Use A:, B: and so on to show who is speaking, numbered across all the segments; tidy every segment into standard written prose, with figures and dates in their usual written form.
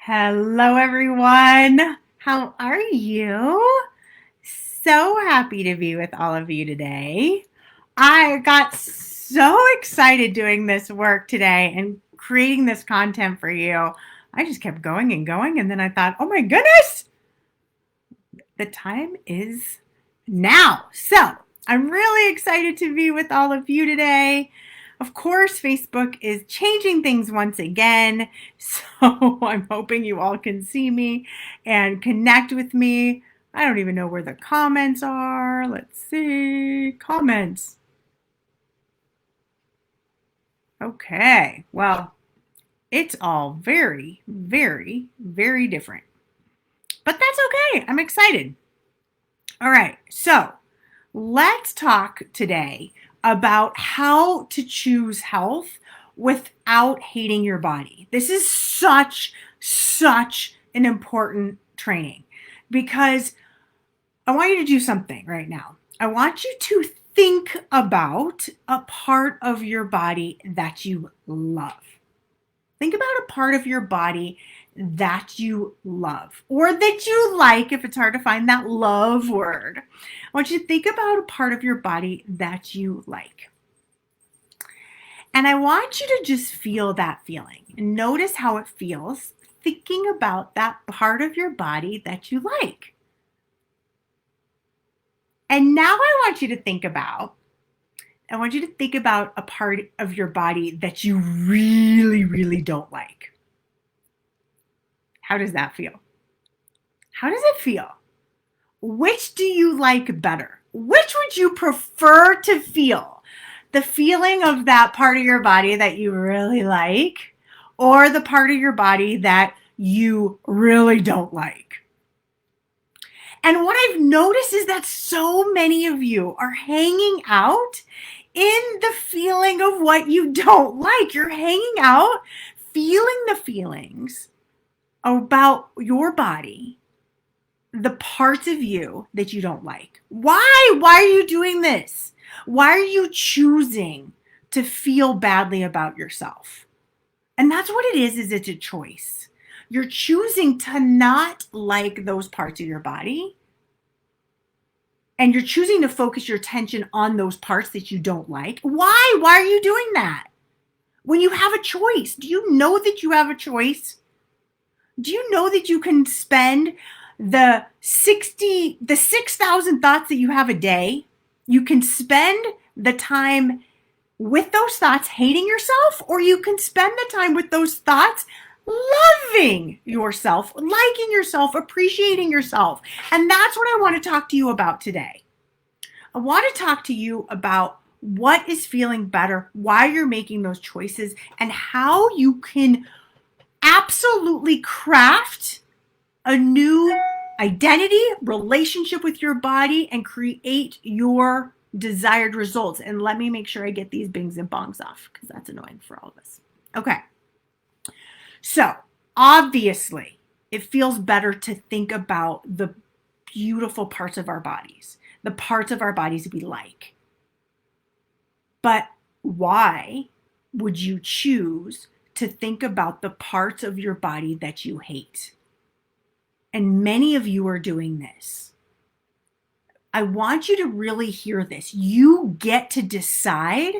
A: Hello, everyone. How are you? So happy to be with all of you today. I got so excited doing this work today and creating this content for you. I just kept going and going, and then I thought, oh my goodness, the time is now. So I'm really excited to be with all of you today. Of course, Facebook is changing things once again, so I'm hoping you all can see me and connect with me. I don't even know where the comments are. Let's see. Comments. Okay, well, it's all very, very, very different. But that's okay. I'm excited. All right, so let's talk today about how to choose health without hating your body. This is such an important training because I want you to do something right now. I want you to think about a part of your body that you love. Think about a part of your body that you love or that you like, if it's hard to find that love word. I want you to think about a part of your body that you like. And I want you to just feel that feeling and notice how it feels thinking about that part of your body that you like. And now I want you to think about a part of your body that you really don't like. How does that feel? How does it feel? Which do you like better? Which would you prefer to feel? The feeling of that part of your body that you really like, or the part of your body that you really don't like? And what I've noticed is that so many of you are hanging out in the feeling of what you don't like. You're hanging out, feeling the feelings about your body, the parts of you that you don't like. Why? Why are you doing this? Why are you choosing to feel badly about yourself? And that's what it is it's a choice. You're choosing to not like those parts of your body. And you're choosing to focus your attention on those parts that you don't like. Why? Why are you doing that? When you have a choice, do you know that you have a choice? Do you know that you can spend the 6,000 thoughts that you have a day? You can spend the time with those thoughts hating yourself, or you can spend the time with those thoughts loving yourself, liking yourself, appreciating yourself. And that's what I want to talk to you about today. I want to talk to you about what is feeling better, why you're making those choices, and how you can absolutely craft a new identity, relationship with your body, and create your desired results. And let me make sure I get these bings and bongs off because that's annoying for all of us. Okay. So obviously, it feels better to think about the beautiful parts of our bodies, the parts of our bodies we like. But why would you choose to think about the parts of your body that you hate? And many of you are doing this. I want you to really hear this. You get to decide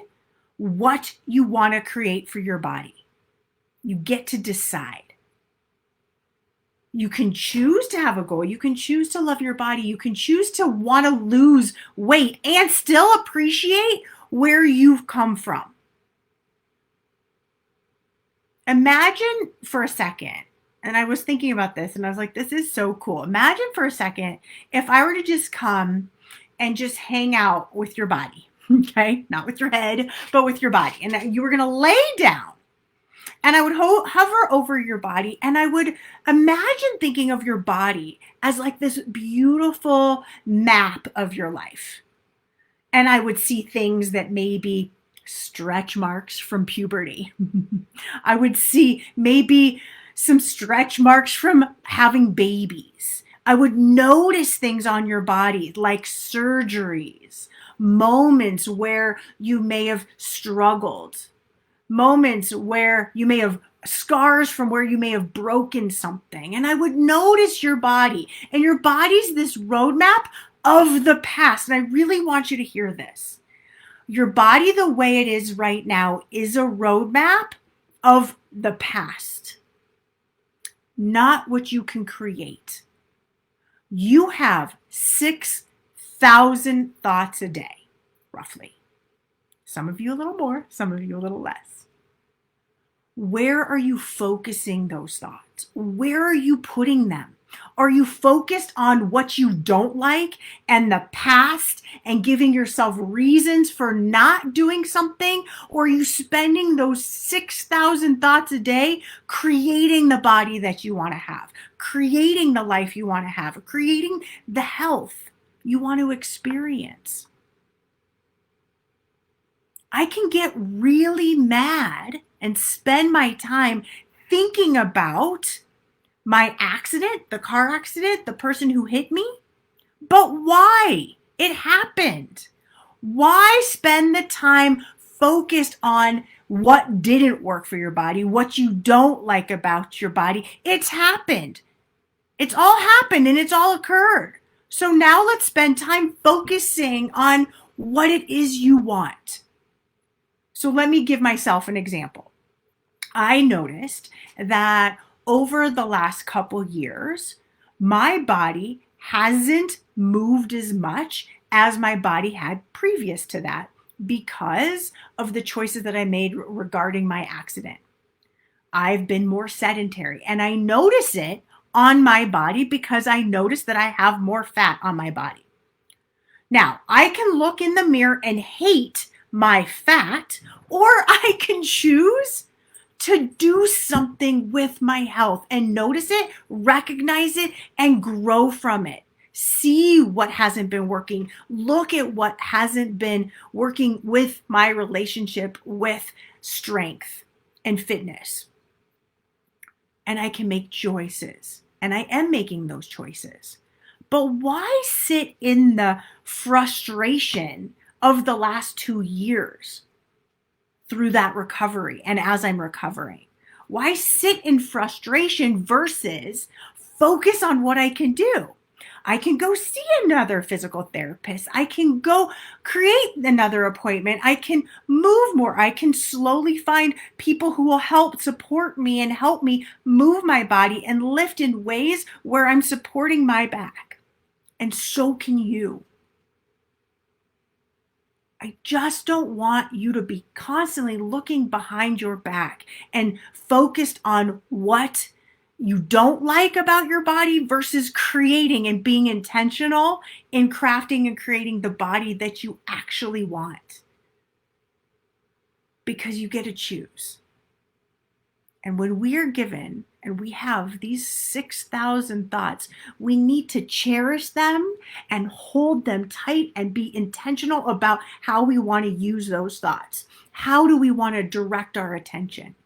A: what you want to create for your body. You get to decide. You can choose to have a goal. You can choose to love your body. You can choose to want to lose weight and still appreciate where you've come from. Imagine for a second, and I was thinking about this and I was like, this is so cool. Imagine for a second if I were to just come and just hang out with your body, okay? Not with your head, but with your body. And that you were going to lay down. And I would hover over your body, and I would imagine thinking of your body as like this beautiful map of your life. And I would see things that maybe stretch marks from puberty. I would see maybe some stretch marks from having babies. I would notice things on your body like surgeries, moments where you may have struggled, moments where you may have scars from where you may have broken something. And I would notice your body. And your body's this roadmap of the past. And I really want you to hear this. Your body, the way it is right now, is a roadmap of the past, not what you can create. You have 6,000 thoughts a day, roughly. Some of you a little more, some of you a little less. Where are you focusing those thoughts? Where are you putting them? Are you focused on what you don't like and the past and giving yourself reasons for not doing something? Or are you spending those 6,000 thoughts a day creating the body that you want to have, creating the life you want to have, creating the health you want to experience? I can get really mad and spend my time thinking about my accident, the car accident, the person who hit me. But why? It happened. Why spend the time focused on what didn't work for your body, what you don't like about your body? It's happened. It's all happened and it's all occurred. So now let's spend time focusing on what it is you want. So let me give myself an example. I noticed that over the last couple years, my body hasn't moved as much as my body had previous to that because of the choices that I made regarding my accident. I've been more sedentary, and I notice it on my body because I notice that I have more fat on my body. Now, I can look in the mirror and hate my fat, or I can choose to do something with my health and notice it, recognize it, and grow from it. See what hasn't been working. Look at what hasn't been working with my relationship with strength and fitness. And I can make choices. And I am making those choices. But why sit in the frustration of the last 2 years? Through that recovery and as I'm recovering? Why sit in frustration versus focus on what I can do? I can go see another physical therapist. I can go create another appointment. I can move more. I can slowly find people who will help support me and help me move my body and lift in ways where I'm supporting my back. And so can you. I just don't want you to be constantly looking behind your back and focused on what you don't like about your body versus creating and being intentional in crafting and creating the body that you actually want. Because you get to choose. And when we are given and we have these 6,000 thoughts, we need to cherish them and hold them tight and be intentional about how we want to use those thoughts. How do we want to direct our attention?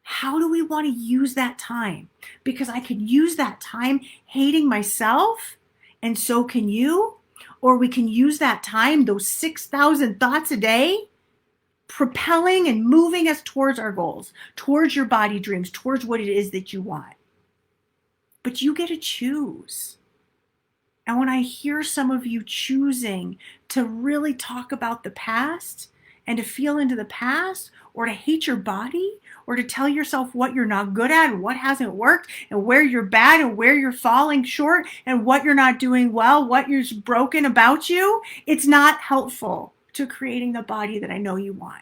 A: How do we want to use that time? Because I could use that time hating myself, and so can you. Or we can use that time, those 6,000 thoughts a day, propelling and moving us towards our goals, towards your body dreams, towards what it is that you want. But you get to choose. And when I hear some of you choosing to really talk about the past and to feel into the past, or to hate your body, or to tell yourself what you're not good at and what hasn't worked and where you're bad and where you're falling short and what you're not doing well, what is broken about you, it's not helpful to creating the body that I know you want.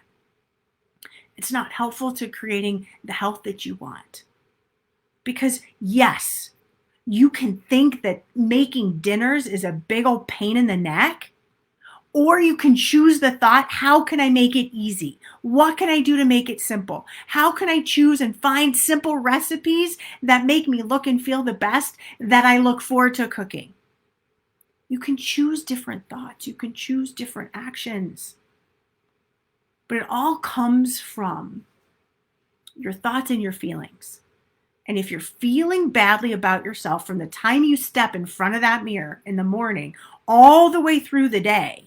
A: It's not helpful to creating the health that you want. Because yes, you can think that making dinners is a big old pain in the neck, or you can choose the thought, how can I make it easy? What can I do to make it simple? How can I choose and find simple recipes that make me look and feel the best that I look forward to cooking? You can choose different thoughts. You can choose different actions. But it all comes from your thoughts and your feelings. And if you're feeling badly about yourself from the time you step in front of that mirror in the morning all the way through the day,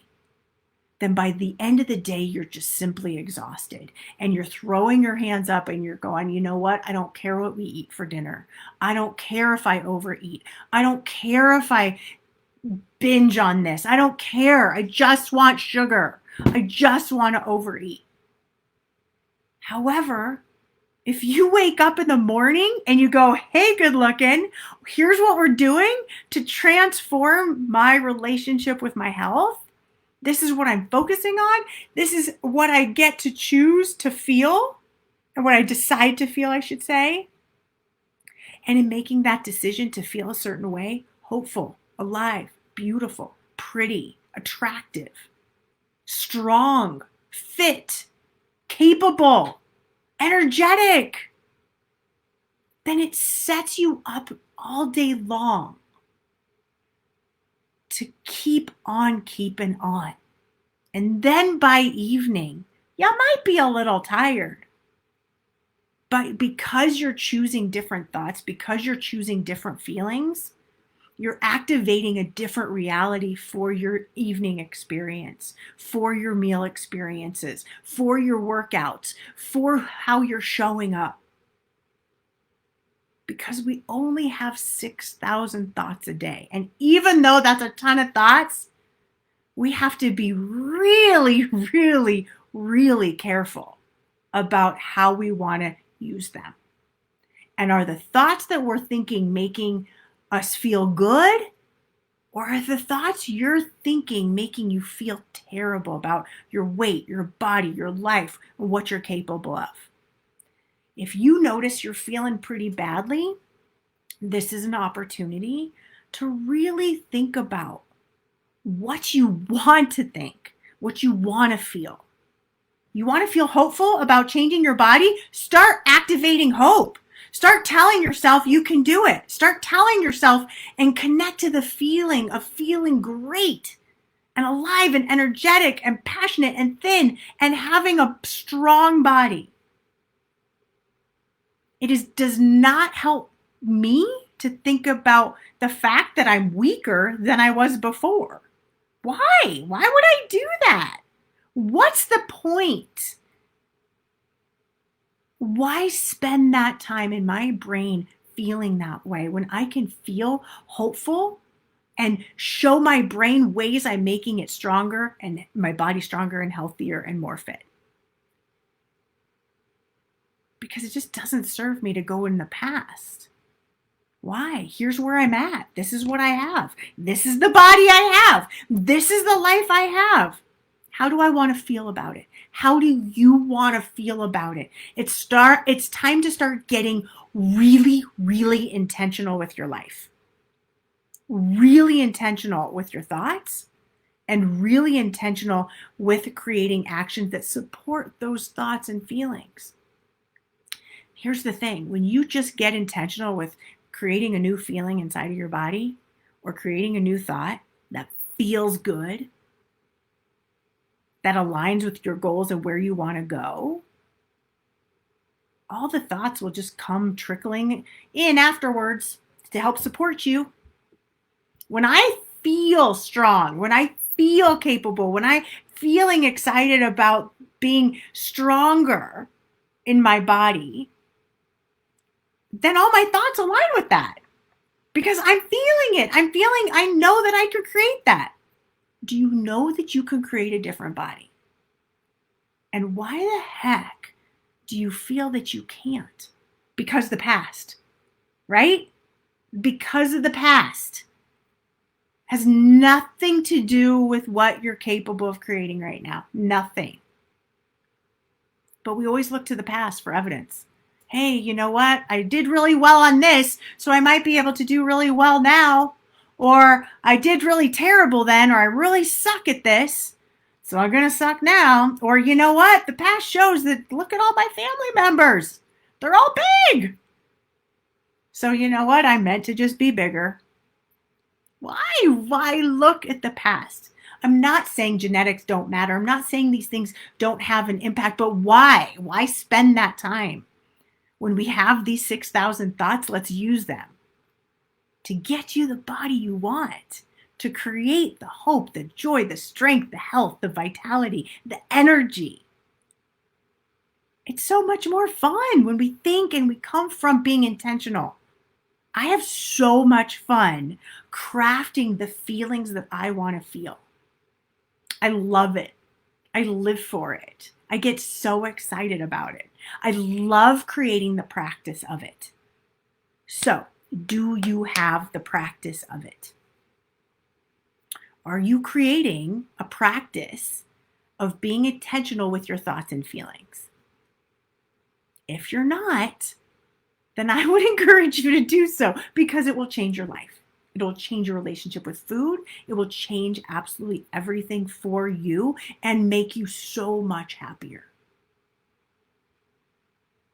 A: then by the end of the day, you're just simply exhausted and you're throwing your hands up and you're going, you know what? I don't care what we eat for dinner. I don't care if I overeat. I don't care if I binge on this. I don't care. I just want sugar. I just want to overeat. However, if you wake up in the morning and you go, hey, good looking, here's what we're doing to transform my relationship with my health. This is what I'm focusing on. This is what I get to choose to feel, and what I decide to feel, I should say. And in making that decision to feel a certain way, hopeful, alive, beautiful, pretty, attractive, strong, fit, capable, energetic, then it sets you up all day long to keep on keeping on. And then by evening, you might be a little tired. But because you're choosing different thoughts, because you're choosing different feelings, you're activating a different reality for your evening experience, for your meal experiences, for your workouts, for how you're showing up. Because we only have 6,000 thoughts a day. And even though that's a ton of thoughts, we have to be really, really, really careful about how we want to use them. And are the thoughts that we're thinking making us feel good? Or are the thoughts you're thinking making you feel terrible about your weight, your body, your life, and what you're capable of? If you notice you're feeling pretty badly, this is an opportunity to really think about what you want to think, what you want to feel. You want to feel hopeful about changing your body? Start activating hope. Start telling yourself you can do it. Start telling yourself and connect to the feeling of feeling great and alive and energetic and passionate and thin and having a strong body. Does not help me to think about the fact that I'm weaker than I was before. Why? Why would I do that? What's the point? Why spend that time in my brain feeling that way when I can feel hopeful and show my brain ways I'm making it stronger and my body stronger and healthier and more fit? Because it just doesn't serve me to go in the past. Why? Here's where I'm at. This is what I have. This is the body I have. This is the life I have. How do I want to feel about it? How do you want to feel about it? It's time to start getting really, really intentional with your life. Really intentional with your thoughts and really intentional with creating actions that support those thoughts and feelings. Here's the thing. When you just get intentional with creating a new feeling inside of your body or creating a new thought that feels good, that aligns with your goals and where you want to go, all the thoughts will just come trickling in afterwards to help support you. When I feel strong, when I feel capable, when I'm feeling excited about being stronger in my body, then all my thoughts align with that because I'm feeling it. I know that I could create that. Do you know that you can create a different body? And why the heck do you feel that you can't? Because the past, right? Because of the past. Has nothing to do with what you're capable of creating right now. Nothing. But we always look to the past for evidence. Hey, you know what? I did really well on this, so I might be able to do really well now. Or I did really terrible then, or I really suck at this, so I'm going to suck now. Or you know what? The past shows that look at all my family members. They're all big. So you know what? I'm meant to just be bigger. Why look at the past? I'm not saying genetics don't matter. I'm not saying these things don't have an impact, but why? Why spend that time? When we have these 6,000 thoughts, let's use them to get you the body you want, to create the hope, the joy, the strength, the health, the vitality, the energy. It's so much more fun when we think and we come from being intentional. I have so much fun crafting the feelings that I want to feel. I love it. I live for it. I get so excited about it. I love creating the practice of it. So, do you have the practice of it? Are you creating a practice of being intentional with your thoughts and feelings? If you're not, then I would encourage you to do so because it will change your life. It will change your relationship with food. It will change absolutely everything for you and make you so much happier.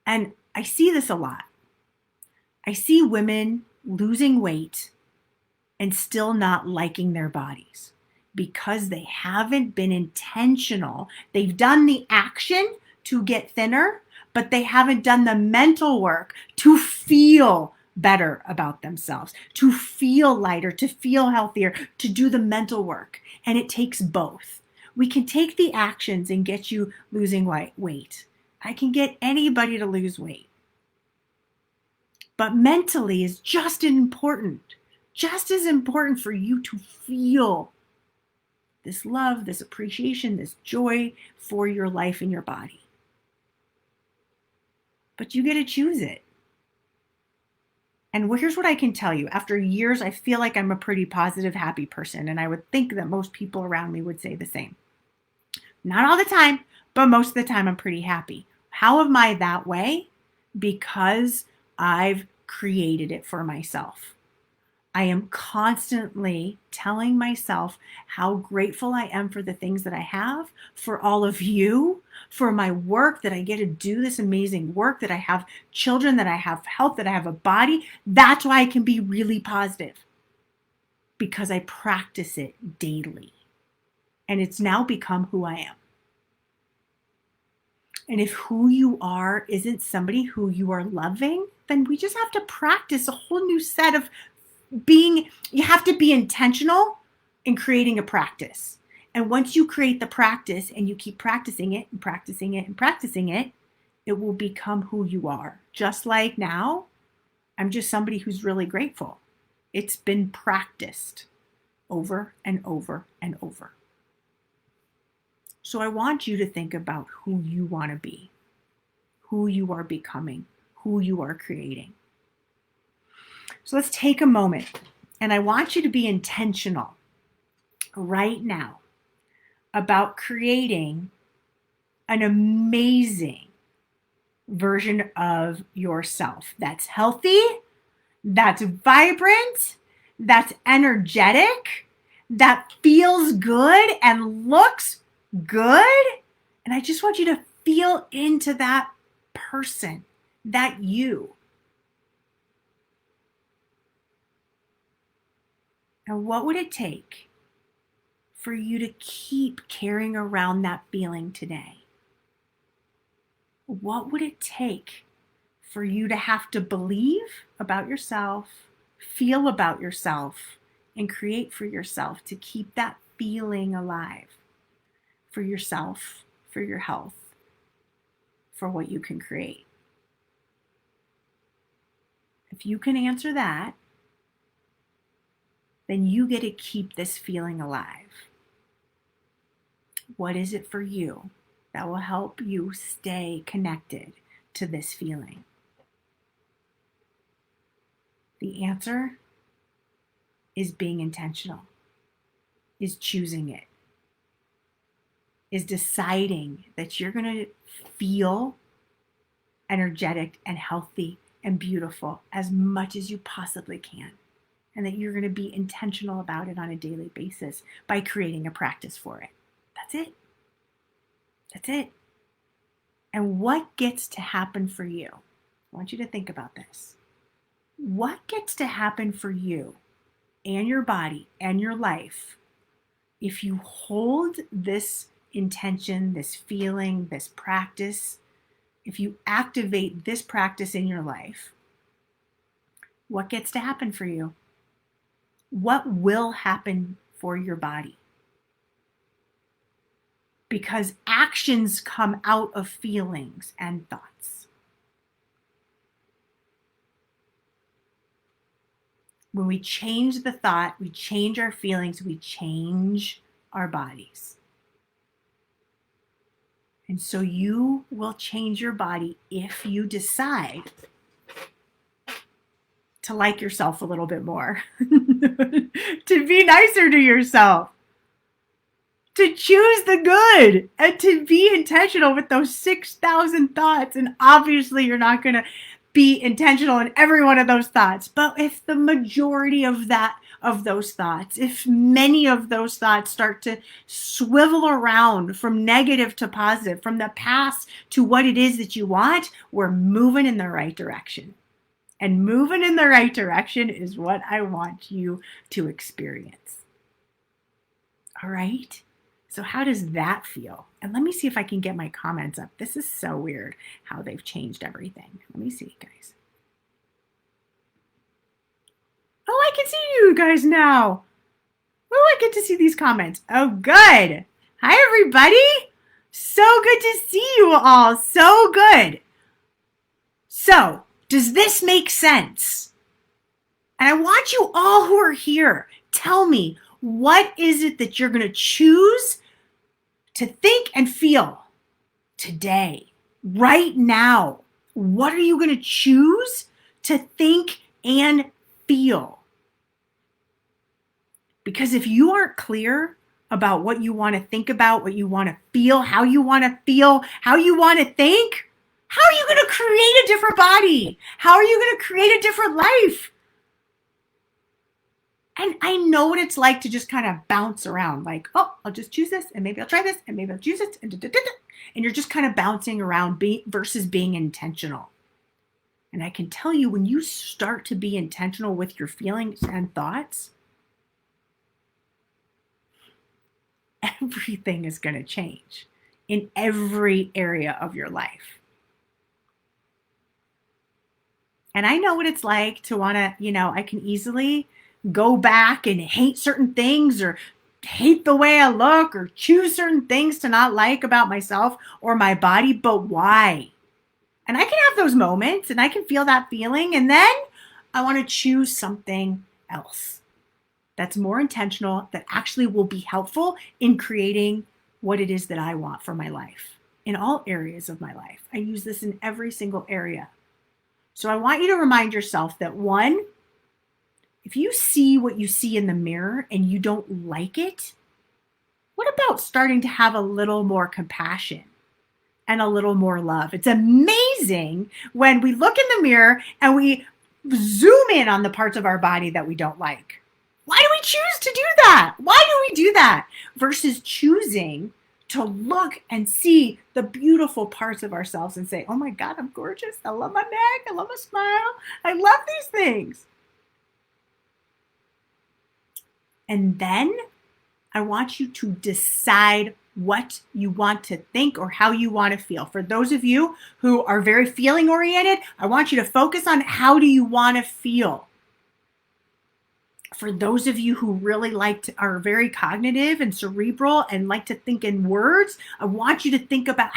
A: And I see this a lot. I see women losing weight and still not liking their bodies because they haven't been intentional. They've done the action to get thinner, but they haven't done the mental work to feel better about themselves, to feel lighter, to feel healthier, to do the mental work. And it takes both. We can take the actions and get you losing weight. I can get anybody to lose weight. But mentally is just as important for you to feel this love, this appreciation, this joy for your life and your body. But you get to choose it. And here's what I can tell you. After years, I feel like I'm a pretty positive, happy person. And I would think that most people around me would say the same. Not all the time, but most of the time I'm pretty happy. How am I that way? Because I've created it for myself. I am constantly telling myself how grateful I am for the things that I have, for all of you, for my work, that I get to do this amazing work, that I have children, that I have health, that I have a body. That's why I can be really positive, because I practice it daily. And it's now become who I am. And if who you are isn't somebody who you are loving, then we just have to practice a whole new set of you have to be intentional in creating a practice. And once you create the practice and you keep practicing it and practicing it and practicing it, it will become who you are. Just like now, I'm just somebody who's really grateful. It's been practiced over and over and over. So I want you to think about who you want to be, who you are becoming, who you are creating. So let's take a moment, and I want you to be intentional right now about creating an amazing version of yourself that's healthy, that's vibrant, that's energetic, that feels good and looks good. And I just want you to feel into that person, that you. And what would it take for you to keep carrying around that feeling today? What would it take for you to have to believe about yourself, feel about yourself, and create for yourself to keep that feeling alive for yourself, for your health, for what you can create? If you can answer that, then you get to keep this feeling alive. What is it for you that will help you stay connected to this feeling? The answer is being intentional, is choosing it, is deciding that you're going to feel energetic and healthy and beautiful as much as you possibly can. And that you're going to be intentional about it on a daily basis by creating a practice for it. That's it. That's it. And what gets to happen for you? I want you to think about this. What gets to happen for you and your body and your life if you hold this intention, this feeling, this practice, if you activate this practice in your life? What gets to happen for you? What will happen for your body. Because actions come out of feelings and thoughts. When we change the thought, we change our feelings, we change our bodies. And so you will change your body if you decide to like yourself a little bit more, to be nicer to yourself, to choose the good, and to be intentional with those 6,000 thoughts. And obviously you're not going to be intentional in every one of those thoughts. But if the majority of those thoughts, if many of those thoughts start to swivel around from negative to positive, from the past to what it is that you want, we're moving in the right direction. And moving in the right direction is what I want you to experience. All right? So how does that feel? And let me see if I can get my comments up. This is so weird how they've changed everything. Let me see, guys. Oh, I can see you guys now. Oh, I get to see these comments. Oh, good. Hi, everybody. So good to see you all. So good. So, does this make sense? And I want you all who are here, tell me, what is it that you're going to choose to think and feel today, right now? What are you going to choose to think and feel? Because if you aren't clear about what you want to think about, what you want to feel, how you want to feel, how you want to think, how are you going to create a different body? How are you going to create a different life? And I know what it's like to just kind of bounce around like, oh, I'll just choose this, and maybe I'll try this, and maybe I'll choose it, and you're just kind of bouncing around versus being intentional. And I can tell you, when you start to be intentional with your feelings and thoughts, everything is going to change in every area of your life. And I know what it's like to want to, I can easily go back and hate certain things, or hate the way I look, or choose certain things to not like about myself or my body. But why? And I can have those moments, and I can feel that feeling, and then I want to choose something else that's more intentional, that actually will be helpful in creating what it is that I want for my life, in all areas of my life. I use this in every single area. So I want you to remind yourself that, one, if you see what you see in the mirror and you don't like it, what about starting to have a little more compassion and a little more love? It's amazing when we look in the mirror and we zoom in on the parts of our body that we don't like. Why do we choose to do that? Why do we do that? Versus choosing to look and see the beautiful parts of ourselves and say, oh my God, I'm gorgeous. I love my neck. I love my smile. I love these things. And then I want you to decide what you want to think or how you want to feel. For those of you who are very feeling oriented, I want you to focus on how do you want to feel. For those of you who really are very cognitive and cerebral and like to think in words, I want you to think about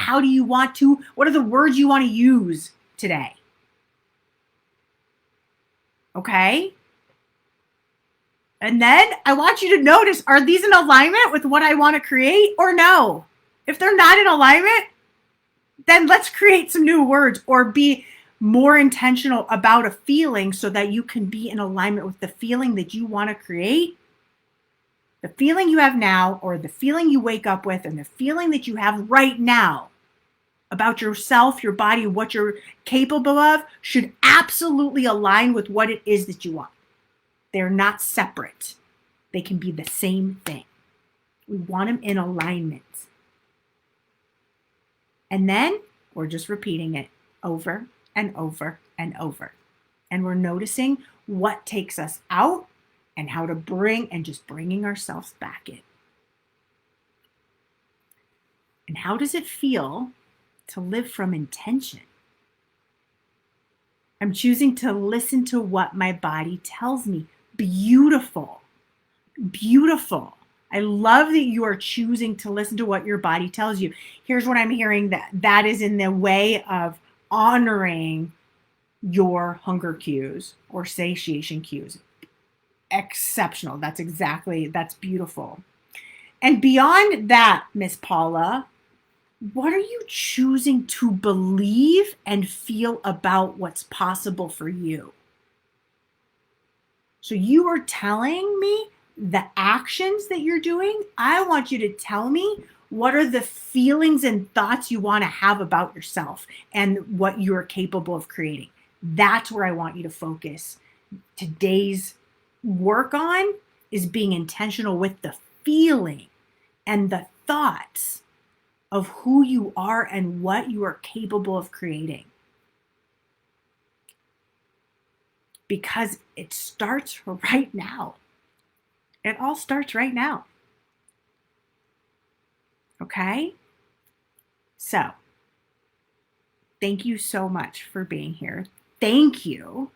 A: what are the words you want to use today? Okay? And then I want you to notice, are these in alignment with what I want to create or no? If they're not in alignment, then let's create some new words, or be more intentional about a feeling so that you can be in alignment with the feeling that you want to create. The feeling you have now, or the feeling you wake up with, and the feeling that you have right now about yourself, your body, what you're capable of, should absolutely align with what it is that you want. They're not separate. They can be the same thing. We want them in alignment. And then we're just repeating it over and over and over. And we're noticing what takes us out and how to bringing ourselves back in. And how does it feel to live from intention? I'm choosing to listen to what my body tells me. Beautiful. Beautiful. I love that you are choosing to listen to what your body tells you. Here's what I'm hearing, that is in the way of honoring your hunger cues or satiation cues. Exceptional. That's beautiful. And beyond that, Miss Paula, what are you choosing to believe and feel about what's possible for you? So you are telling me the actions that you're doing. I want you to tell me what are the feelings and thoughts you want to have about yourself and what you're capable of creating. That's where I want you to focus. Today's work on is being intentional with the feeling and the thoughts of who you are and what you are capable of creating. Because it starts right now. It all starts right now. Okay? So, thank you so much for being here. Thank you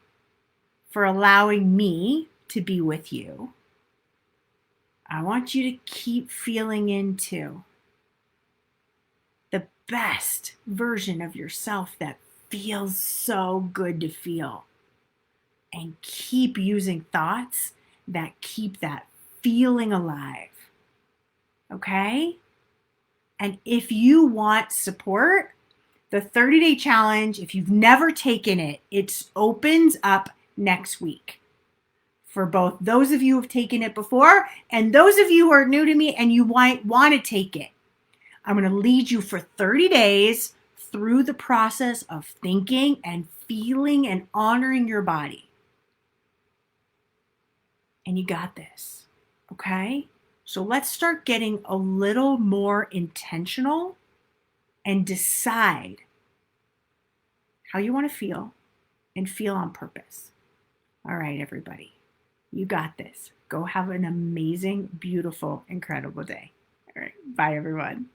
A: for allowing me to be with you. I want you to keep feeling into the best version of yourself that feels so good to feel. And keep using thoughts that keep that feeling alive. Okay? And if you want support, the 30-day challenge, if you've never taken it, it opens up next week. For both those of you who have taken it before and those of you who are new to me and you want to take it. I'm going to lead you for 30 days through the process of thinking and feeling and honoring your body. And you got this, okay? So let's start getting a little more intentional and decide how you want to feel and feel on purpose. All right, everybody, you got this. Go have an amazing, beautiful, incredible day. All right, bye, everyone.